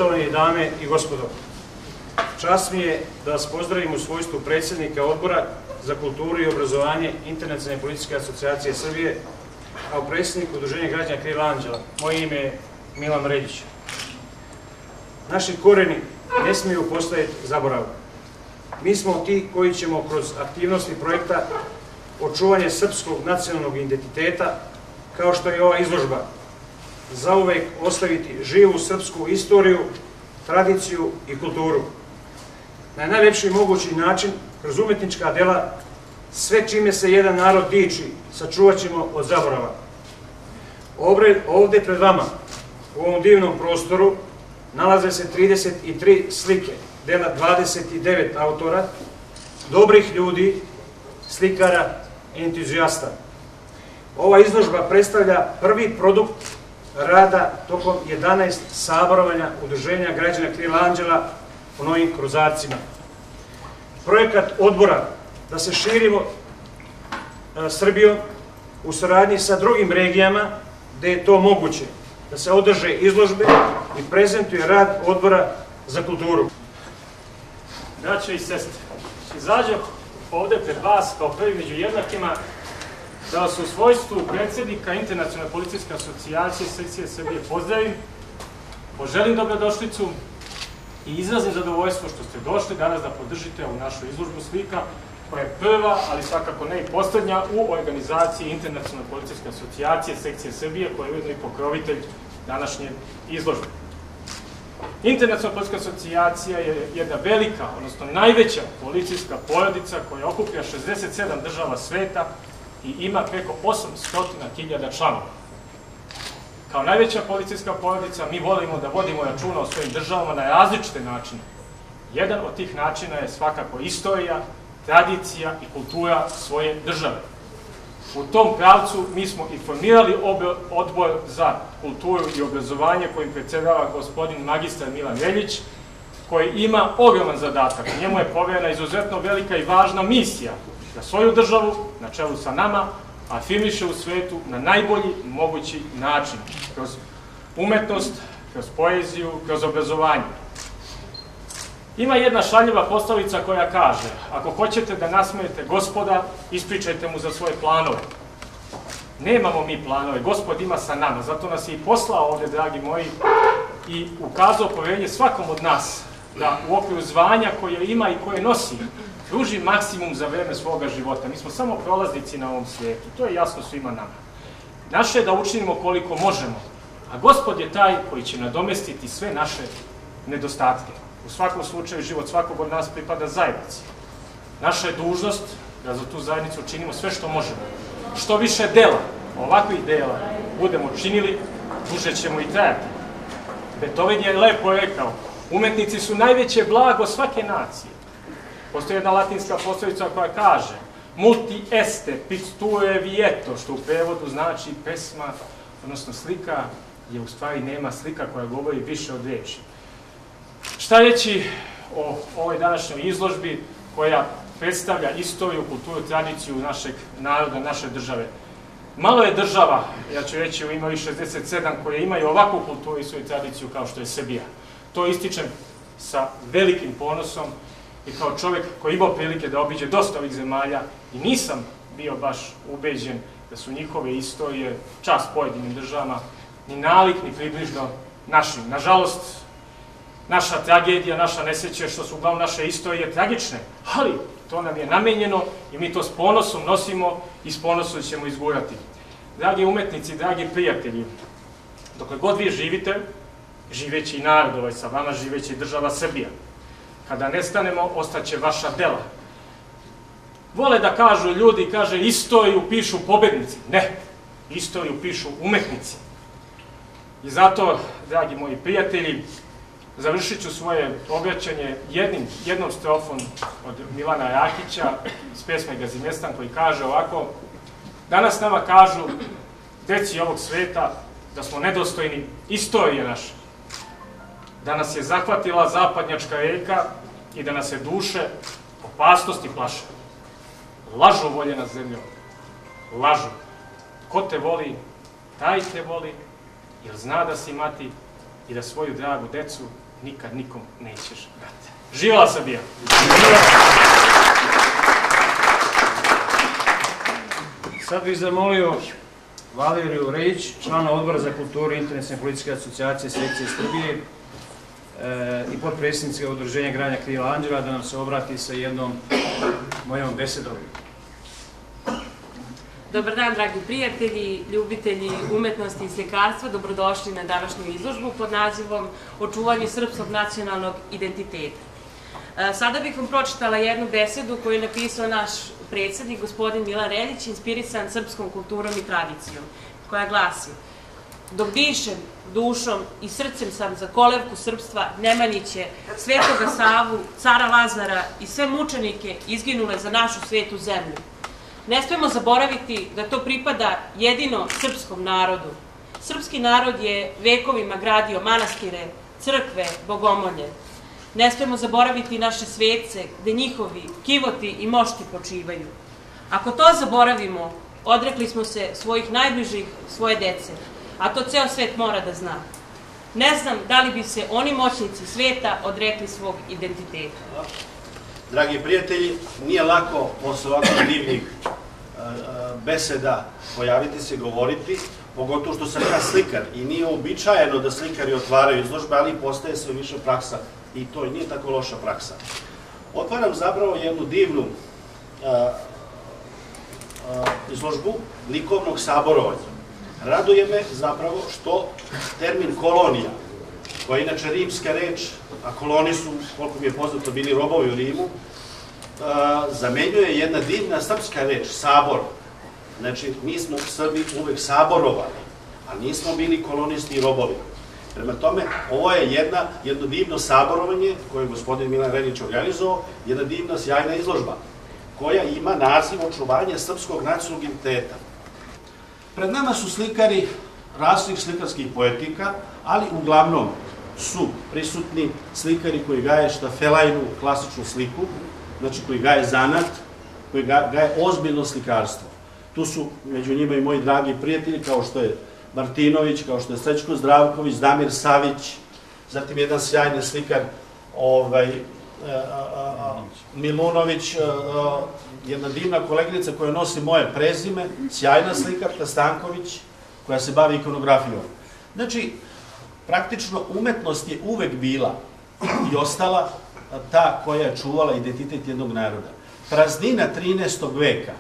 Poštovane dame i gospodo, čast mi je da vas pozdravim u svojstvu predsjednika Odbora za kulturu i obrazovanje Internacionalne političke asocijacije Srbije, kao predsjednik Udruženja građana Krila Anđela. Moje ime je Milan Reljić. Naši koreni ne smiju postajati zaborav. Mi smo ti koji ćemo kroz aktivnosti projekta očuvanje srpskog nacionalnog identiteta, kao što je ova izložba, zauvek ostaviti živu srpsku istoriju, tradiciju i kulturu. Na najlepši mogući način, kroz umetnička dela, sve čime se jedan narod diči, sačuvat ćemo od zaborava. Ovde pred vama, u ovom divnom prostoru, nalaze se 33 slike, dela 29 autora, dobrih ljudi, slikara i entuzijasta. Ova izložba predstavlja prvi produkt rada tokom 11 saborovanja Udruženja građana Krila Anđela u Novim Kruzarcima. Projekat odbora da se širimo Srbijom u saradnji sa drugim regijama gde je to moguće, da se održe izložbe i prezentuje rad odbora za kulturu. Braćo i sestre, izađem ovde pred vas kao prvi među jednakima da vas u svojstvu predsjednika Internacionalne policijske asocijacije sekcije Srbije pozdravim, poželim dobrodošlicu i izrazim zadovoljstvo što ste došli danas da podržite ovu našu izložbu slika, koja je prva, ali svakako ne i posljednja, u organizaciji Internacionalne policijske asocijacije sekcije Srbije, koja je ujedno i pokrovitelj današnje izložbe. Internacionalna policijska asocijacija je jedna velika, odnosno najveća policijska porodica koja okuplja 67 država sveta i ima preko 800.000 članova. Kao najveća policijska porodica mi volimo da vodimo računa o svojim državama na različite načine. Jedan od tih načina je svakako istorija, tradicija i kultura svoje države. U tom pravcu mi smo i formirali odbor za kulturu i obrazovanje kojim predsjedava gospodin magistar Milan Reljić, koji ima ogroman zadatak. Njemu je poverena izuzetno velika i važna misija da svoju državu, na čelu sa nama, afirmiše u svetu na najbolji mogući način, kroz umetnost, kroz poeziju, kroz obrazovanje. Ima jedna šaljiva poslovica koja kaže: ako hoćete da nasmejete Gospoda, ispričajte mu za svoje planove. Nemamo mi planove, Gospod ima sa nama, zato nas je i poslao ovde, dragi moji, i ukazao poverenje svakom od nas da u okviru zvanja koje ima i koje nosi, pruži maksimum za vreme svoga života. Mi smo samo prolaznici na ovom svijetu, to je jasno svima nama. Naše je da učinimo koliko možemo, a Gospod je taj koji će nadomestiti sve naše nedostatke. U svakom slučaju, život svakog od nas pripada zajednici. Naša je dužnost da za tu zajednicu činimo sve što možemo. Što više dela, ovakvih dela, budemo činili, duže ćemo i trajati. Beethoven je lepo rekao: umetnici su najveće blago svake nacije. Postoji jedna latinska poslovica koja kaže: multi este picture vieto, što u prevodu znači pesma, odnosno slika, je u stvari nema slika koja govori više od reči. Šta reći o ovoj današnjoj izložbi koja predstavlja istoriju, kulturu, tradiciju našeg naroda, naše države? Malo je država, ja ću reći u ime ovih 67, koje imaju ovakvu kulturu i svoju tradiciju kao što je Srbija. To ističem sa velikim ponosom i kao čovjek koji imao prilike da obiđe dosta ovih zemalja i nisam bio baš ubeđen da su njihove istorije, čast pojedinim državama, ni nalik, ni približno našim. Nažalost, naša tragedija, naša nesreća, što su uglavnom naše istorije tragične, ali to nam je namenjeno i mi to s ponosom nosimo i s ponosom ćemo izgurati. Dragi umetnici, dragi prijatelji, dokle god vi živite, živeći i narod ovaj sa vama, živeći i država Srbija. Kada nestanemo, ostaće vaša dela. Vole da kažu ljudi, kaže, istoriju pišu pobednici. Ne, istoriju pišu umetnici. I zato, dragi moji prijatelji, završit ću svoje obraćanje jednom strofom od Milana Rakića iz pesme Gazimestan, koji kaže ovako: danas nama kažu deci ovog sveta da smo nedostojni istorije naše, da nas je zahvatila zapadnjačka reka i da nas je duše opasnosti plaše. Lažu voljena zemljo, lažu. Ko te voli, taj te voli, jer zna da si mati i da svoju dragu decu nikad nikom nećeš dati. Živjela Srbija! Sad bih zamolio Valeriju Rejić, člana Odbora za kulturu i internacionalne političke asocijacije sekcije Srbije i potpredsjednica Udruženja Granja Krila Anđela, da nam se obrati sa jednom mojom besedom. Dobar dan, dragi prijatelji, ljubitelji umetnosti i slikarstva, dobrodošli na današnju izložbu pod nazivom Očuvanje srpskog nacionalnog identiteta. Sada bih vam pročitala jednu besedu koju je napisao naš predsjednik, gospodin Milan Reljić, inspirisan srpskom kulturom i tradicijom, koja glasi: dok dišem dušom i srcem sam za kolevku srpstva Nemanjiće, Svetoga Savu, cara Lazara i sve mučenike izginule za našu svetu zemlju. Ne smemo zaboraviti da to pripada jedino srpskom narodu. Srpski narod je vekovima gradio manastire, crkve, bogomolje. Ne smemo zaboraviti naše svece, gde njihovi kivoti i mošti počivaju. Ako to zaboravimo, odrekli smo se svojih najbližih, svoje dece, a to ceo svet mora da zna. Ne znam da li bi se oni moćnici sveta odrekli svog identiteta. Dragi prijatelji, nije lako posle ovako divnih beseda pojaviti se, govoriti, pogotovo što sam ja slikar i nije uobičajeno da slikari otvaraju izložbe, ali postaje sve više praksa i to nije tako loša praksa. Otvaram zapravo jednu divnu izložbu likovnog saborovanja. Raduje me zapravo što termin kolonija, koja je inače rimska reč, a koloni su, koliko mi je poznato, bili robovi u Rimu, zamenjuje jedna divna srpska reč, sabor. Znači, mi smo Srbi uvek saborovali, a nismo bili kolonisti i robovi. Prema tome, ovo je jedno divno saborovanje koje je gospodin Milan Reljić organizovao, jedna divna, sjajna izložba, koja ima naziv Očuvanje srpskog nacionalnog identiteta. Pred nama su slikari različitih slikarskih poetika, ali uglavnom su prisutni slikari koji gaje štafelajnu klasičnu sliku, znači koji gaje zanat, koji gaje ozbiljno slikarstvo. Tu su među njima i moji dragi prijatelji, kao što je Martinović, kao što je Srećko Zdravković, Damir Savić, zatim jedan sjajni slikar Milunović, jedna divna koleginica koja nosi moje prezime, sjajna slikarka Stanković, koja se bavi ikonografijom. Znači, praktično umetnost je uvek bila i ostala ta koja je čuvala identitet jednog naroda. Praznina 13. veka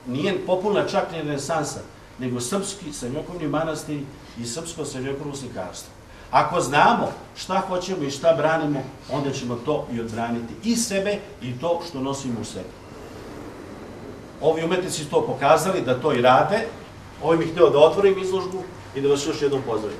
nije popularna čak ni renesansa, nego srpski srednjovekovni manastiri i srpsko srednjovekovno slikarstvo. Ako znamo šta hoćemo i šta branimo, onda ćemo to i odbraniti i sebe i to što nosimo u sebi. Ovi umetnici su to pokazali da to i rade. Ovim bih hteo da otvorim izložbu i da vas još jednom pozdravim.